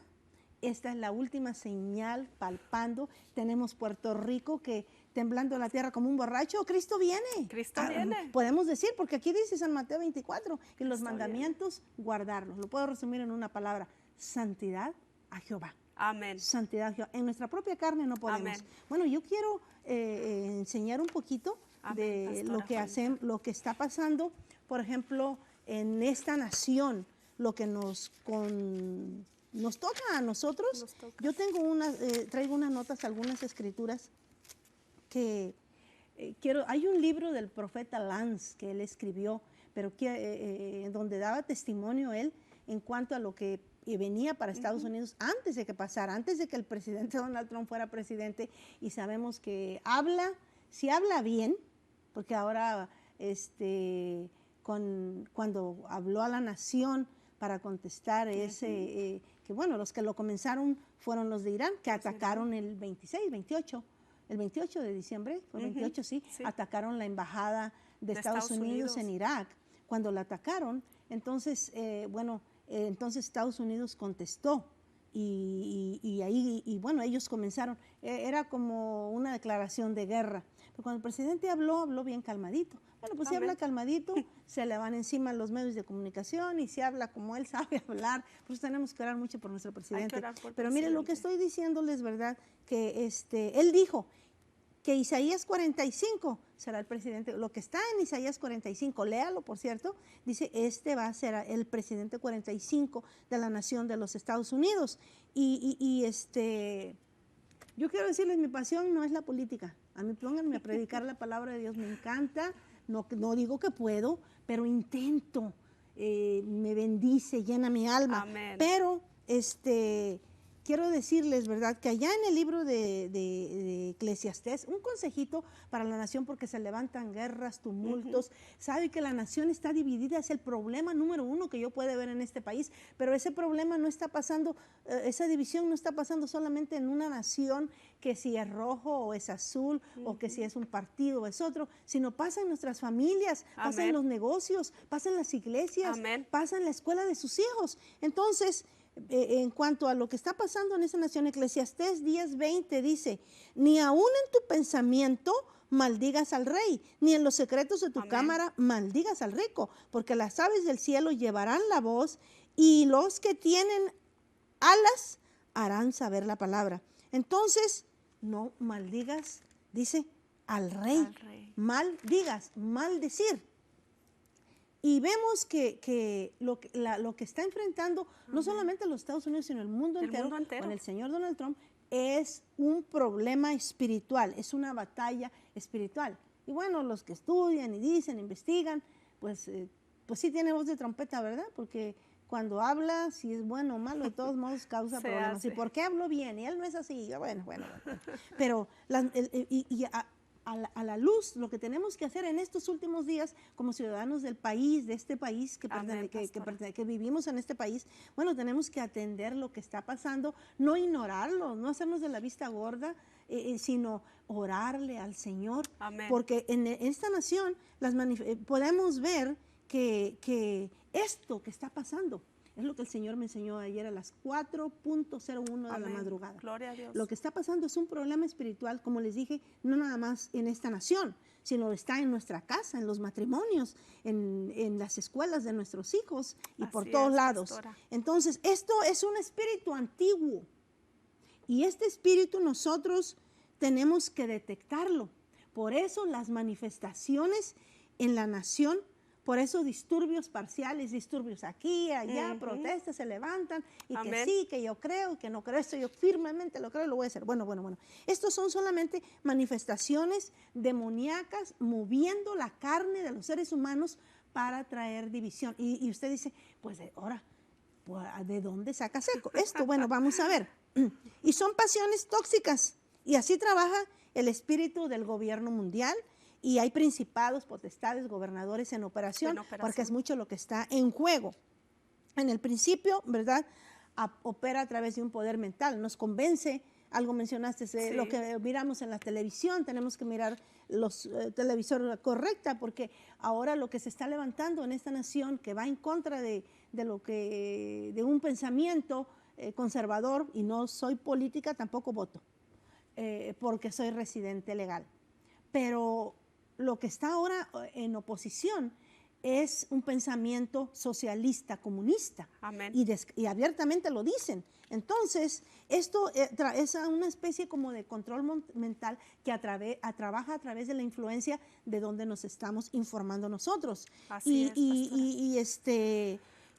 esta es la última señal palpando. Tenemos Puerto Rico que temblando la tierra como un borracho. Cristo viene. Cristo viene. Podemos decir, porque aquí dice San Mateo 24, que los mandamientos guardarlos. Lo puedo resumir en una palabra: santidad a Jehová. Amén. Santidad a Jehová. En nuestra propia carne no podemos. Amén. Bueno, yo quiero enseñar un poquito Amén, de pastora lo que Juanita. lo que está pasando, por ejemplo, en esta nación, lo que nos toca a nosotros. Nos toca. Yo tengo traigo unas notas, algunas escrituras que hay un libro del profeta Lance que él escribió, pero donde daba testimonio él en cuanto a lo que venía para Estados Unidos antes de que pasara, antes de que el presidente Donald Trump fuera presidente, y sabemos que si habla bien, porque ahora cuando habló a la nación para contestar que bueno, los que lo comenzaron fueron los de Irán, que atacaron el 28 de diciembre, fue el 28, sí, atacaron la embajada de Estados Unidos en Irak. Cuando la atacaron, entonces, entonces Estados Unidos contestó y bueno, ellos comenzaron, era como una declaración de guerra. Pero cuando el presidente habló bien calmadito. Bueno, pues si habla calmadito, se le van encima los medios de comunicación, y si habla como él sabe hablar, pues tenemos que orar mucho por nuestro presidente. Pero miren, lo que estoy diciéndoles, ¿verdad? Que él dijo que Isaías 45 será el presidente. Lo que está en Isaías 45, léalo, por cierto, dice, va a ser el presidente 45 de la nación de los Estados Unidos. Yo quiero decirles, mi pasión no es la política. A mí pónganme a predicar la palabra de Dios, me encanta. No digo que puedo, pero intento. Me bendice, llena mi alma. Amén. Pero quiero decirles, ¿verdad?, que allá en el libro de Eclesiastés, un consejito para la nación, porque se levantan guerras, tumultos. Sabe que la nación está dividida, es el problema número uno que yo puedo ver en este país, pero ese problema no está pasando, esa división no está pasando solamente en una nación, que si es rojo o es azul, o que si es un partido o es otro, sino pasa en nuestras familias, pasa en los negocios, pasa en las iglesias, pasa en la escuela de sus hijos. Entonces, en cuanto a lo que está pasando en esa nación, Eclesiastés 10:20 dice, ni aún en tu pensamiento maldigas al rey, ni en los secretos de tu cámara maldigas al rico, porque las aves del cielo llevarán la voz, y los que tienen alas harán saber la palabra. Entonces, no maldigas, dice, al rey. Maldigas, maldecir. Y vemos que lo que está enfrentando no solamente los Estados Unidos, sino el mundo entero con el señor Donald Trump, es un problema espiritual, es una batalla espiritual. Y bueno, los que estudian y dicen, investigan, pues sí tiene voz de trompeta, ¿verdad? Porque cuando habla, si es bueno o malo, de todos modos causa problemas. ¿Y por qué hablo bien? Y él no es así. Bueno. Pero a la luz, lo que tenemos que hacer en estos últimos días como ciudadanos del país, de este país que vivimos en este país, bueno, tenemos que atender lo que está pasando, no ignorarlo, no hacernos de la vista gorda, sino orarle al Señor. Porque en esta nación podemos ver que esto que está pasando es lo que el Señor me enseñó ayer a las 4:01 de la madrugada. Gloria a Dios. Lo que está pasando es un problema espiritual, como les dije, no nada más en esta nación, sino está en nuestra casa, en los matrimonios, en las escuelas de nuestros hijos y por todos lados. Pastora. Entonces, esto es un espíritu antiguo, y este espíritu nosotros tenemos que detectarlo. Por eso las manifestaciones en la nación, por eso disturbios parciales, disturbios aquí, allá, protestas se levantan, y que sí, que yo creo, que no creo, esto yo firmemente lo creo y lo voy a hacer. Bueno. Estos son solamente manifestaciones demoníacas moviendo la carne de los seres humanos para traer división. Y usted dice, pues ahora, ¿de dónde sacas esto? Bueno, vamos a ver. Y son pasiones tóxicas, y así trabaja el espíritu del gobierno mundial. Y hay principados, potestades, gobernadores en operación, porque es mucho lo que está en juego. En el principio, ¿verdad?, opera a través de un poder mental, nos convence. Algo mencionaste, lo que miramos en la televisión, tenemos que mirar los televisores correcta, porque ahora lo que se está levantando en esta nación, que va en contra de un pensamiento conservador, y no soy política, tampoco voto, porque soy residente legal. Pero lo que está ahora en oposición es un pensamiento socialista, comunista. Amén. Y abiertamente lo dicen. Entonces, esto es una especie como de control mental que trabaja a través de la influencia de donde nos estamos informando nosotros. Así es, pastora.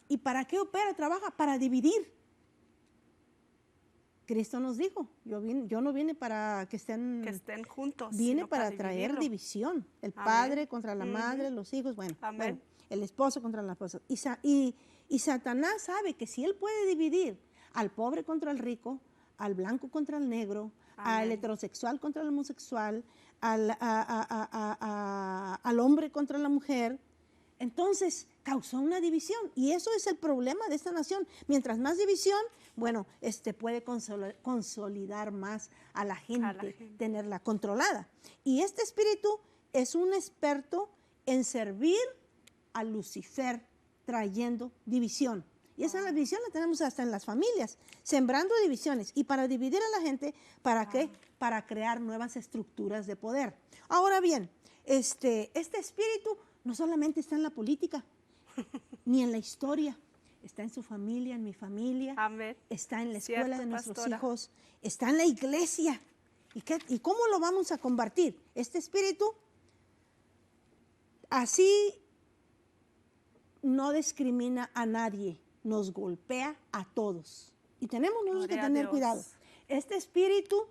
¿Y para qué opera? Trabaja para dividir. Cristo nos dijo, yo no vine para que estén juntos, vine sino para traer dividirlo. división. El Amén. padre contra la madre, los hijos, bueno, Amén. el esposo contra la esposa. Y Satanás sabe que si él puede dividir al pobre contra el rico, al blanco contra el negro, al Amén. heterosexual contra el homosexual, al hombre contra la mujer, entonces causó una división. Y eso es el problema de esta nación. Mientras más división, bueno, puede consolidar más a la gente, tenerla controlada. Y este espíritu es un experto en servir a Lucifer, trayendo división. Y esa división la tenemos hasta en las familias, sembrando divisiones. Y para dividir a la gente, ¿para qué? Para crear nuevas estructuras de poder. Ahora bien, este espíritu no solamente está en la política, ni en la historia. Está en su familia, en mi familia. Amén. Está en la escuela Cierto, de nuestros pastora. hijos. Está en la iglesia. ¿Y cómo lo vamos a combatir? Este espíritu, así no discrimina a nadie, nos golpea a todos. Y tenemos nosotros que Gloria a tener Dios. cuidado. Este espíritu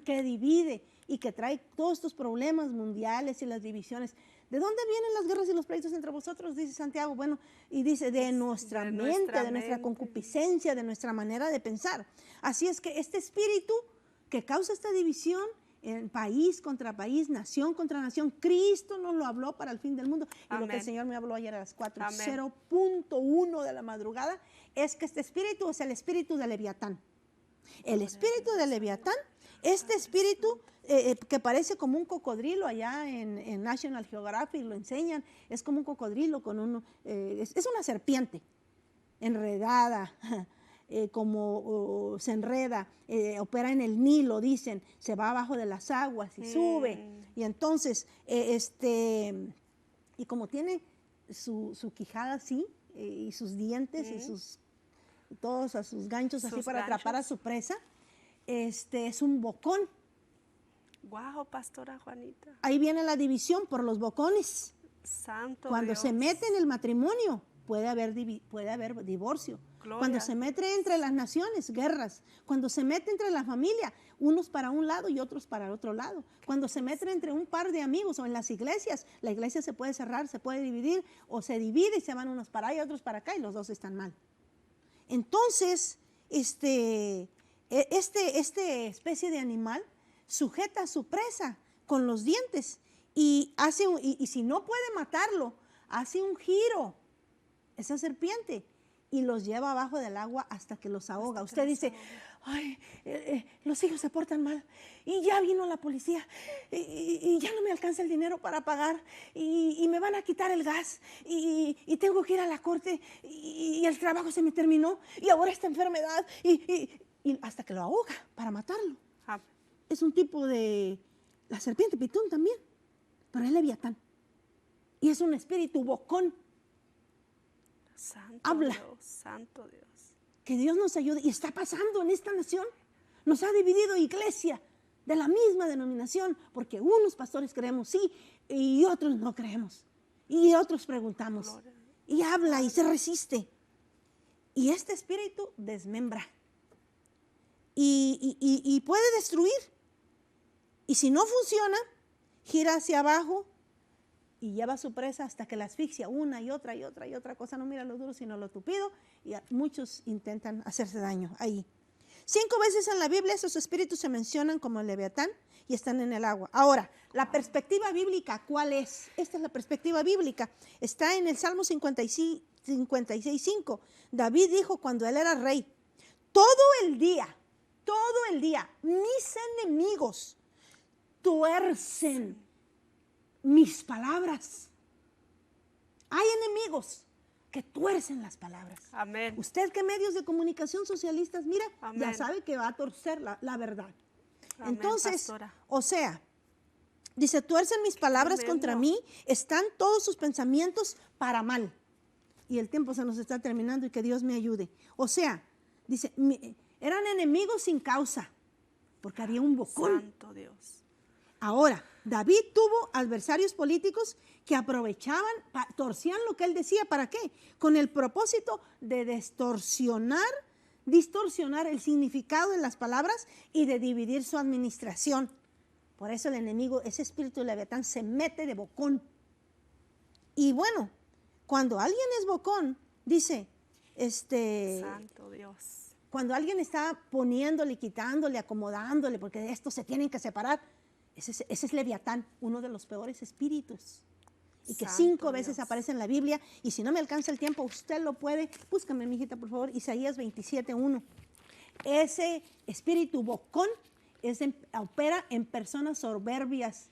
que divide y que trae todos estos problemas mundiales y las divisiones. ¿De dónde vienen las guerras y los pleitos entre vosotros? Dice Santiago. Bueno, y dice de nuestra mente, de nuestra concupiscencia, de nuestra manera de pensar. Así es que este espíritu que causa esta división en país contra país, nación contra nación, Cristo nos lo habló para el fin del mundo. Y lo que el Señor me habló ayer a las 4:01 de la madrugada es que este espíritu es el espíritu de Leviatán. El espíritu de Leviatán, este espíritu que parece como un cocodrilo, allá en National Geographic lo enseñan, es como un cocodrilo es una serpiente enredada, como se enreda, opera en el Nilo, dicen, se va abajo de las aguas y sube. Y entonces, y como tiene su quijada así, y sus dientes y todos a sus ganchos así para atrapar a su presa, es un bocón. Wow, pastora Juanita. Ahí viene la división por los bocones. Santo Cuando Dios. se mete en el matrimonio, puede haber divorcio. Gloria. Cuando se mete entre las naciones, guerras. Cuando se mete entre la familia, unos para un lado y otros para el otro lado. Cuando se mete entre un par de amigos o en las iglesias, la iglesia se puede cerrar, se puede dividir, o se divide y se van unos para allá y otros para acá y los dos están mal. Entonces, esta especie de animal sujeta a su presa con los dientes y si no puede matarlo, hace un giro, esa serpiente, y los lleva abajo del agua hasta que los ahoga. Usted dice, ay, los hijos se portan mal y ya vino la policía y ya no me alcanza el dinero para pagar y me van a quitar el gas y tengo que ir a la corte y el trabajo se me terminó y ahora esta enfermedad y hasta que lo ahoga para matarlo. Es un tipo de la serpiente pitón también, pero es Leviatán y es un espíritu bocón. Santo Habla. Dios, santo Dios. Que Dios nos ayude. Y está pasando en esta nación. Nos ha dividido iglesia de la misma denominación, porque unos pastores creemos sí y otros no creemos. Y otros preguntamos. Gloria. Y habla y se resiste. Y este espíritu desmembra. Y puede destruir. Y si no funciona, gira hacia abajo y lleva a su presa hasta que la asfixia una y otra cosa. No mira lo duro sino lo tupido, y muchos intentan hacerse daño ahí. 5 veces en la Biblia esos espíritus se mencionan como el Leviatán y están en el agua. Ahora, la perspectiva bíblica, ¿cuál es? Esta es la perspectiva bíblica. Está en el Salmo 56:5. David dijo cuando él era rey, todo el día, mis enemigos tuercen mis palabras. Hay enemigos que tuercen las palabras. Amén. Usted que medios de comunicación socialistas, mira, Amén. ya sabe que va a torcer la verdad. Amén, Entonces, pastora. o sea, Dice, tuercen mis palabras Tremendo. contra mí, están todos sus pensamientos para mal. Y el tiempo se nos está terminando y que Dios me ayude. O sea, dice, eran enemigos sin causa, porque había un bocón. Santo Dios. Ahora, David tuvo adversarios políticos que aprovechaban, torcían lo que él decía. ¿Para qué? Con el propósito de distorsionar el significado de las palabras y de dividir su administración. Por eso el enemigo, ese espíritu de Leviatán, se mete de bocón. Y bueno, cuando alguien es bocón, dice, Santo Dios. cuando alguien está poniéndole, quitándole, acomodándole, porque de esto se tienen que separar, ese es Leviatán, uno de los peores espíritus. Y que Santo 5 veces Dios. aparece en la Biblia. Y si no me alcanza el tiempo, usted lo puede. Búscame, mijita, por favor, Isaías 27:1. Ese espíritu bocón opera en personas soberbias,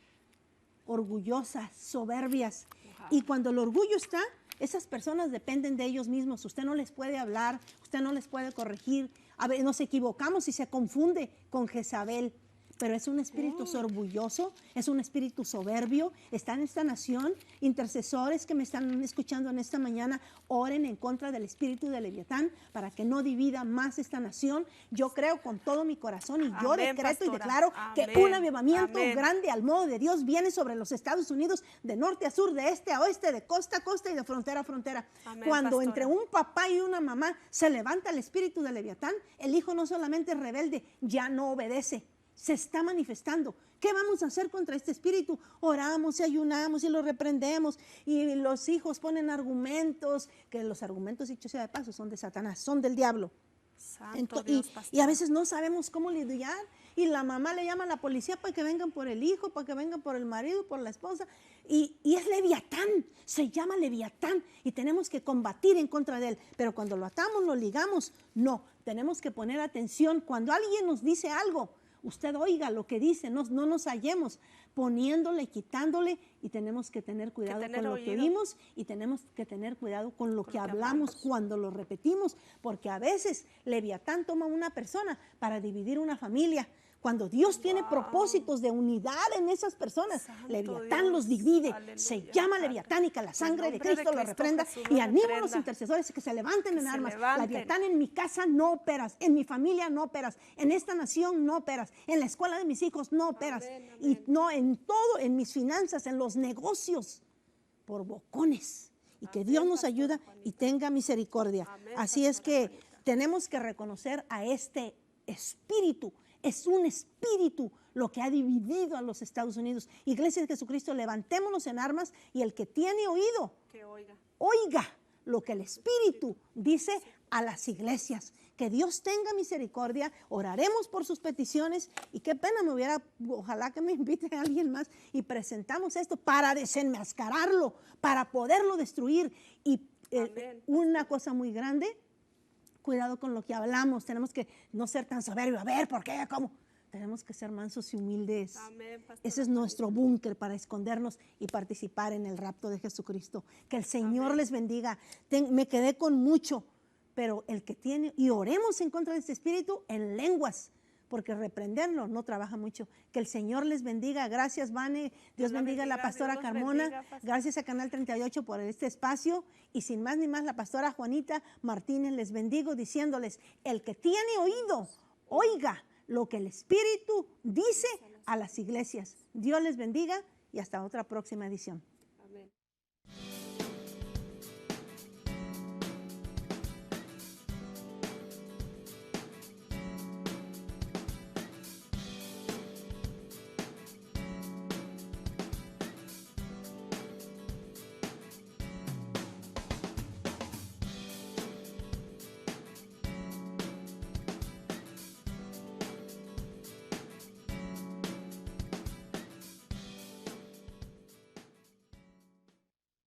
orgullosas, soberbias. Wow. Y cuando el orgullo está, esas personas dependen de ellos mismos. Usted no les puede hablar, usted no les puede corregir. A ver, nos equivocamos y se confunde con Jezabel. Pero es un espíritu orgulloso, es un espíritu soberbio. Está en esta nación. Intercesores que me están escuchando en esta mañana, oren en contra del espíritu de Leviatán para que no divida más esta nación. Yo creo con todo mi corazón y yo Amén, decreto y pastora. declaro que Amén. un avivamiento Amén. grande al modo de Dios viene sobre los Estados Unidos, de norte a sur, de este a oeste, de costa a costa y de frontera a frontera. Amén, Cuando pastora. entre un papá y una mamá se levanta el espíritu de Leviatán, el hijo no solamente es rebelde, ya no obedece. Se está manifestando. ¿Qué vamos a hacer contra este espíritu? Oramos y ayunamos y lo reprendemos. Y los hijos ponen argumentos, que los argumentos, dicho sea de paso, son de Satanás, son del diablo. Santo Dios, Y a pastora. veces no sabemos cómo lidiar. Y la mamá le llama a la policía para que vengan por el hijo, para que vengan por el marido, por la esposa. Y es Leviatán, se llama Leviatán. Y tenemos que combatir en contra de él. Pero cuando lo atamos, lo ligamos, no. Tenemos que poner atención. Cuando alguien nos dice algo, usted oiga lo que dice, no nos hallemos poniéndole, quitándole, y tenemos que tener cuidado tener con lo que oído. oímos y tenemos que tener cuidado con lo que hablamos hablamos. cuando lo repetimos, porque a veces Leviatán toma una persona para dividir una familia. Cuando Dios tiene propósitos de unidad en esas personas, Santo Leviatán Dios. los divide. Aleluya. Se llama Leviatán y que la sangre de nombre de Cristo lo Cristo reprenda. Jesús Y lo animo a los reprenda. intercesores que se levanten Que en se armas. levanten. Leviatán, en mi casa no operas, en mi familia no operas, en esta nación no operas, en la escuela de mis hijos no operas, Amén, y amén. no en todo, en mis finanzas, en los negocios, por bocones. Y que Amén, Dios nos pastora ayuda y Juanita. tenga misericordia. Amén, Así es pastora que Juanita. tenemos que reconocer a este espíritu. Es un espíritu lo que ha dividido a los Estados Unidos. Iglesia de Jesucristo, levantémonos en armas y el que tiene oído, Que oiga. oiga lo que el Espíritu dice a las iglesias. Que Dios tenga misericordia, oraremos por sus peticiones y qué pena ojalá que me invite a alguien más y presentamos esto para desenmascararlo, para poderlo destruir. Y Amén. una cosa muy grande, cuidado con lo que hablamos, tenemos que no ser tan soberbios, a ver, ¿por qué? ¿Cómo? Tenemos que ser mansos y humildes. Amén, pastora Ese es nuestro búnker para escondernos y participar en el rapto de Jesucristo. Que el Señor les bendiga. Me quedé con mucho, pero el que tiene, y oremos en contra de este espíritu en lenguas, porque reprenderlo no trabaja mucho. Que el Señor les bendiga. Gracias, Vane. Dios la bendiga a la bendiga, pastora Dios los Carmona. bendiga, pastora. Gracias a Canal 38 por este espacio. Y sin más ni más, la pastora Juanita Martínez les bendigo diciéndoles, el que tiene oído, oiga lo que el Espíritu dice a las iglesias. Dios les bendiga y hasta otra próxima edición.